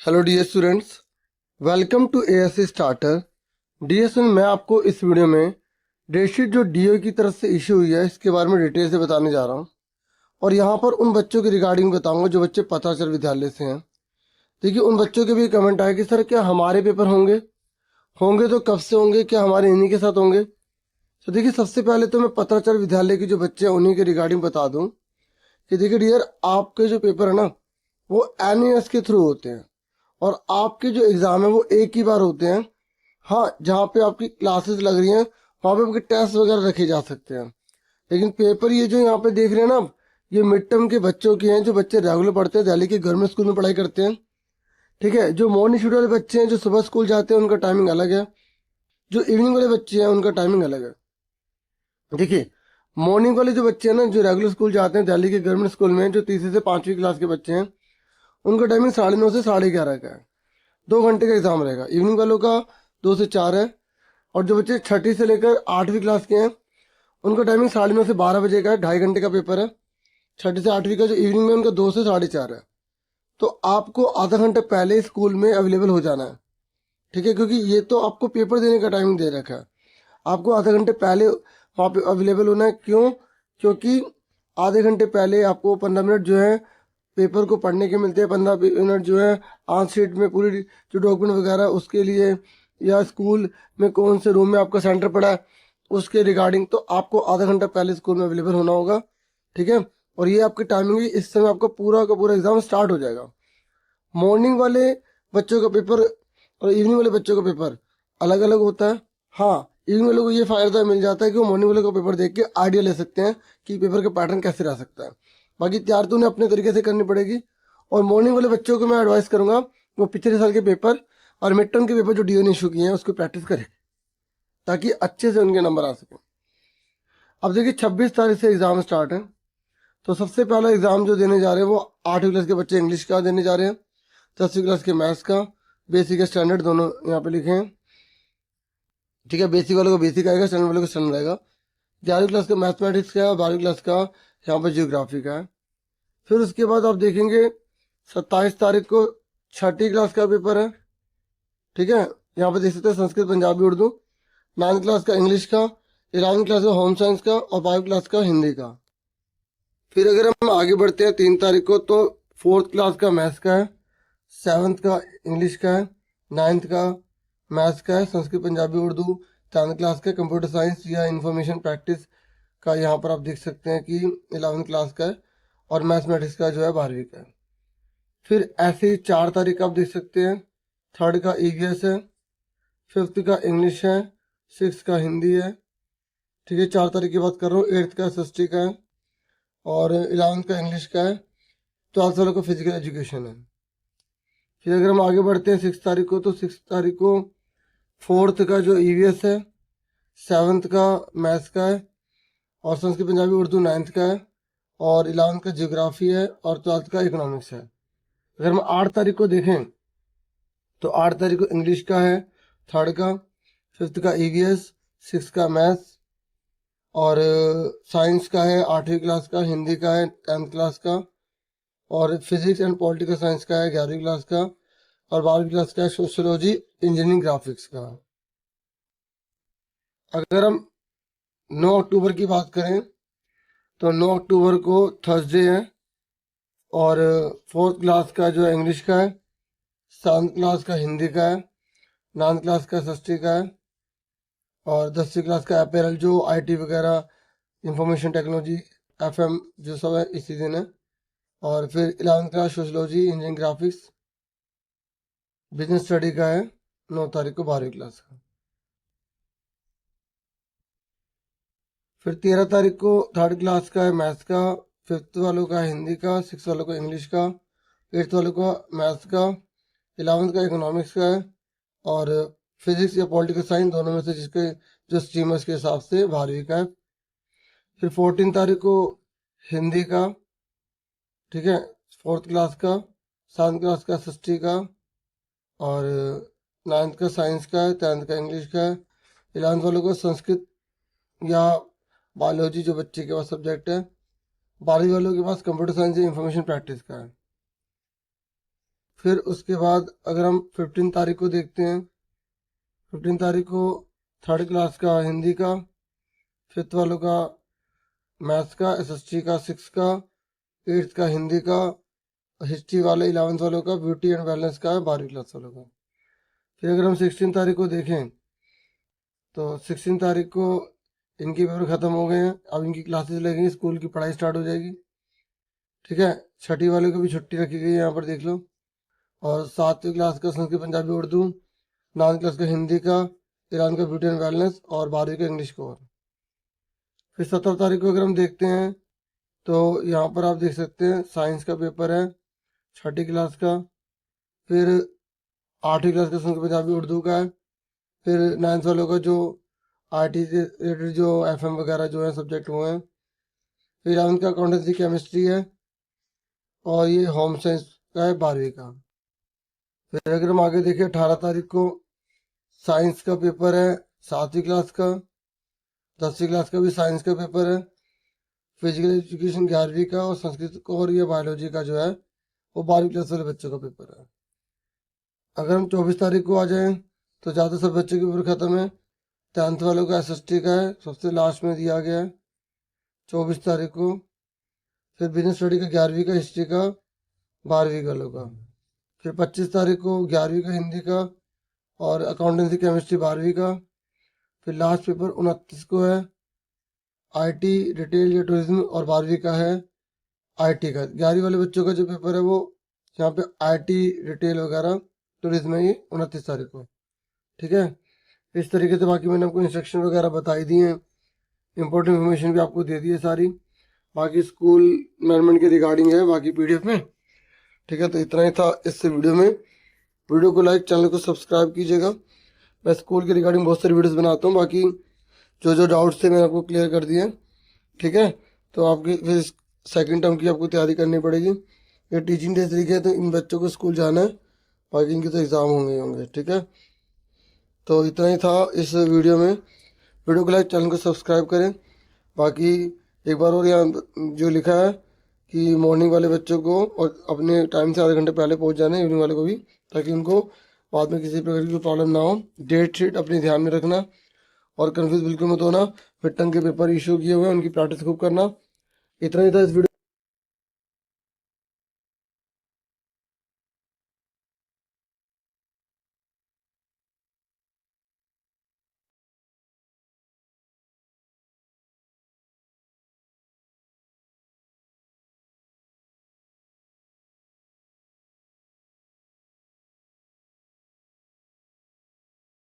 Hello dear students, welcome to ASC starter. Dear student, मैं आपको इस वीडियो में डेटशीट जो डीओ की तरफ से इशू हुई है इसके बारे में डिटेल से बताने जा रहा हूँ। और यहाँ पर उन बच्चों के रिगार्डिंग बताऊंगा जो बच्चे पत्राचल विद्यालय से हैं। देखिए, उन बच्चों के भी कमेंट आए कि सर क्या हमारे पेपर होंगे होंगे तो कब से होंगे, क्या हमारे इन्हीं के साथ होंगे। तो देखिए, सबसे पहले तो मैं पत्राचल विद्यालय के जो बच्चे हैं उन्हीं के रिगार्डिंग बता दूँ कि देखिए डियर, आपके जो पेपर है ना वो एनईएस के थ्रू होते हैं और आपके जो एग्ज़ाम है वो एक ही बार होते हैं। हाँ, जहाँ पे आपकी क्लासेस लग रही हैं वहाँ पे आपके टेस्ट वगैरह रखे जा सकते हैं, लेकिन पेपर ये जो यहाँ पे देख रहे हैं ना आप, ये मिड टर्म के बच्चों के हैं जो बच्चे रेगुलर पढ़ते हैं, दिल्ली के गवर्नमेंट स्कूल में पढ़ाई करते हैं। ठीक है, जो मॉर्निंग शिफ्ट वाले बच्चे हैं जो सुबह स्कूल जाते हैं उनका टाइमिंग अलग है, जो इवनिंग वाले बच्चे हैं उनका टाइमिंग अलग है। देखिए, मॉर्निंग वाले जो बच्चे हैं ना जो रेगुलर स्कूल जाते हैं दिल्ली के गवर्नमेंट स्कूल में, जो तीसरी से पाँचवीं क्लास के बच्चे हैं, उनका टाइमिंग 9:30 से 11:30 का है। 2 घंटे का एग्जाम रहेगा। इवनिंग वालों का 2 से 4 है। और जो बच्चे छठी से लेकर 8वीं क्लास के हैं उनका टाइमिंग 9:30 से 12 बजे का है। 2.5 घंटे का पेपर है। छठी से 8वीं का जो इवनिंग में उनका 2 से 4:30 है। तो आपको आधा घंटे पहले स्कूल में अवेलेबल हो जाना है। ठीक है, क्योंकि ये तो आपको पेपर देने का टाइमिंग दे रखा है, आपको आधा घंटे पहले वहाँ पे अवेलेबल होना है। क्यों? क्योंकि आधे घंटे पहले आपको 15 मिनट जो है पेपर को पढ़ने के मिलते हैं। 15 मिनट जो है आंसर शीट में पूरी जो डॉक्यूमेंट वगैरह उसके लिए, या स्कूल में कौन से रूम में आपका सेंटर पड़ा है उसके रिगार्डिंग, तो आपको आधा घंटा पहले स्कूल में अवेलेबल होना होगा। ठीक है, और ये आपकी टाइमिंग है। इस समय आपका पूरा का पूरा एग्जाम स्टार्ट हो जाएगा। मॉर्निंग वाले बच्चों का पेपर और इवनिंग वाले बच्चों का पेपर अलग अलग होता है। हाँ, इवनिंग वालों को ये फायदा मिल जाता है कि वो मॉर्निंग वाले का पेपर देख के आइडिया ले सकते हैं कि पेपर का पैटर्न कैसे रह सकता है। बाकी तैयार तो उन्हें अपने तरीके से करनी पड़ेगी। और मॉर्निंग वाले बच्चों को मैं एडवाइस करूंगा वो पिछले साल के पेपर और मिड टर्म के पेपर जो डीओ ने इशू किए हैं उसको प्रैक्टिस करें ताकि अच्छे से उनके नंबर आ सकें। अब देखिए, 26 तारीख से एग्जाम स्टार्ट है। तो सबसे पहला एग्जाम जो देने जा रहे हैं वो 8वीं क्लास के बच्चे इंग्लिश का देने जा रहे हैं। 10वीं क्लास के मैथ्स का, बेसिक स्टैंडर्ड दोनों यहाँ पे लिखे हैं। ठीक है, बेसिक वालों को बेसिक आएगा, स्टैंडर्ड वालों को स्टैंडर्ड आएगा। 11वीं क्लास का मैथमेटिक्स का है और 12वीं क्लास का यहाँ पर जियोग्राफी का है। फिर उसके बाद आप देखेंगे 27 तारीख को छठी क्लास का पेपर है। ठीक है, यहाँ पे देख सकते हैं संस्कृत पंजाबी उर्दू। 9वीं क्लास का इंग्लिश का, 11वीं क्लास का होम साइंस का और 12वीं क्लास का हिंदी का। फिर अगर हम आगे बढ़ते हैं 3 तारीख को, तो 4th क्लास का मैथ्स का है, 7th का इंग्लिश का है, 9th का मैथ्स का है, संस्कृत पंजाबी उर्दू। 10th क्लास का कंप्यूटर साइंस या इंफॉर्मेशन प्रैक्टिस का यहाँ पर आप देख सकते हैं कि 11वीं क्लास का है। और मैथमेटिक्स का जो है 12वीं का है। फिर ऐसे ही 4 तारीख का आप देख सकते हैं 3rd का ईवीएस है, 5th का इंग्लिश है, 6th का हिंदी है। ठीक है, 4 तारीख की बात कर रहा हूँ। 8th का एसएसटी का है और 11th का इंग्लिश का है। 12th वालों को फिजिकल एजुकेशन है। फिर अगर हम आगे बढ़ते हैं 6 तारीख को, तो 6 तारीख को 4th का जो ईवीएस है, 7th का मैथ्स का है और संस्कृत पंजाबी उर्दू 9th का है और 11th का जियोग्राफी है और 12th का इकोनॉमिक्स है। अगर हम 8 तारीख को देखें तो 8 तारीख को इंग्लिश का है 3rd का, 5th का ईवीएस, 6th का मैथ्स और साइंस का है 8वीं क्लास का, हिंदी का है 10th क्लास का और फिजिक्स एंड पॉलिटिकल साइंस का है 11वीं क्लास का और 12वीं क्लास का है सोशियोलॉजी इंजीनियरिंग ग्राफिक्स का। अगर हम 9 अक्टूबर की बात करें तो 9 अक्टूबर को थर्सडे है और 4th क्लास का जो है इंग्लिश का है, 7th क्लास का हिंदी का है, 9th क्लास का एसएसटी का है और 10वीं क्लास का अपैरल जो आईटी वगैरह, इंफॉर्मेशन टेक्नोलॉजी, एफएम जो सब है इसी दिन है। और फिर 11th class sociology engineering graphics business study का है 9 तारीख को 12वीं क्लास का। फिर 13 तारीख को 3rd क्लास का है मैथ्स का, 5th वालों का हिंदी का, 6th वालों का इंग्लिश का, 8th वालों का मैथ्स का, 11th का इकोनॉमिक्स का है और फिजिक्स या पॉलिटिकल साइंस दोनों में से जिसके जो स्ट्रीमर्स के हिसाब से 12वीं का है। फिर 14 तारीख को हिंदी का, ठीक है, 4th क्लास का, 7th क्लास का एसएसटी का और 9th का साइंस का है, 10th का इंग्लिश का है। 11th वालों को संस्कृत या बायोलॉजी जो बच्चे के पास सब्जेक्ट है। 12वीं वालों के पास कंप्यूटर साइंस या इंफॉर्मेशन प्रैक्टिस का है। फिर उसके बाद अगर हम 15 तारीख को देखते हैं, 15 तारीख को 3rd क्लास का हिंदी का, 5th वालों का मैथ्स का, SST का 6 का, 8th का हिंदी का, हिस्ट्री वाले 11th वालों का, ब्यूटी एंड वेलनेस का है 12वीं क्लास वालों का। फिर अगर हम 16 तारीख को देखें तो 16 तारीख को इनके पेपर ख़त्म हो गए हैं, अब इनकी क्लासेस लगेंगी, स्कूल की पढ़ाई स्टार्ट हो जाएगी। ठीक है, 6ठी वाले को भी छुट्टी रखी गई है, यहाँ पर देख लो। और 7वीं क्लास का संस्कृत पंजाबी उर्दू, 9वीं क्लास का हिंदी का, 11वीं का ब्यूटी एंड वेलनेस और 12वीं का इंग्लिश कोर। फिर 17 तारीख को अगर हम देखते हैं तो यहाँ पर आप देख सकते हैं साइंस का पेपर है 6ठी क्लास का। फिर 8वीं क्लास का संस्कृत पंजाबी उर्दू का है। फिर 9th वालों का जो IT से रिलेटेड जो FM वगैरह जो है सब्जेक्ट वो हैं। फिर 11th का अकाउंटेंसी केमिस्ट्री है और ये होम साइंस का है 12वीं का। फिर अगर हम आगे देखें 18 तारीख को साइंस का पेपर है 7वीं क्लास का, 10वीं क्लास का भी साइंस का पेपर है, फिजिकल एजुकेशन 11वीं का और संस्कृत को और ये बायोलॉजी का जो है वो 12वीं क्लास वाले बच्चों का पेपर है। अगर हम 24 तारीख को आ जाएं तो ज़्यादा सब बच्चों के पेपर ख़त्म है। 10th वालों का SST का है, सबसे लास्ट में दिया गया है 24 तारीख को। फिर बिजनेस स्टडी का 11वीं का, हिस्ट्री का 12वीं वालों का। फिर 25 तारीख को 11वीं का हिंदी का और अकाउंटेंसी केमिस्ट्री 12वीं का। फिर लास्ट पेपर 29 को है IT रिटेल या टूरिज्म और 12वीं का है IT का। 11वीं वाले बच्चों का जो पेपर है वो यहाँ पे IT रिटेल वगैरह टूरिज्म है, ये 29 तारीख को। ठीक है, इस तरीके से बाकी मैंने आपको इंस्ट्रक्शन वगैरह बताई दी हैं, इंपॉर्टेंट इन्फॉर्मेशन भी आपको दे दी है सारी। बाकी स्कूल मैनेजमेंट के रिगार्डिंग है बाकी PDF में। ठीक है, तो इतना ही था इस वीडियो में। वीडियो को लाइक, चैनल को सब्सक्राइब कीजिएगा। मैं स्कूल के रिगार्डिंग बहुत सारी वीडियोस बनाता हूँ, बाकी जो जो डाउट्स थे मैंने आपको क्लियर कर दिए। ठीक है, तो आपकी फिर सेकंड टर्म की आपको तैयारी करनी पड़ेगी। ये टीचिंग डेज लिखे हैं तो इन बच्चों को स्कूल जाना है, बाकी इनके तो एग्ज़ाम होंगे। ठीक है, तो इतना ही था इस वीडियो में। वीडियो को लाइक, चैनल को सब्सक्राइब करें। बाकी एक बार और यहाँ जो लिखा है कि मॉर्निंग वाले बच्चों को और अपने टाइम से आधे घंटे पहले पहुँच जाना है, इवनिंग वाले को भी, ताकि उनको बाद में किसी प्रकार की प्रॉब्लम ना हो। डेट शीट अपने ध्यान में रखना और कंफ्यूज बिल्कुल मत होना। फिर टंग के पेपर इशू किए हुए हैं, उनकी प्रैक्टिस खूब करना। इतना ही था इस वीडियो।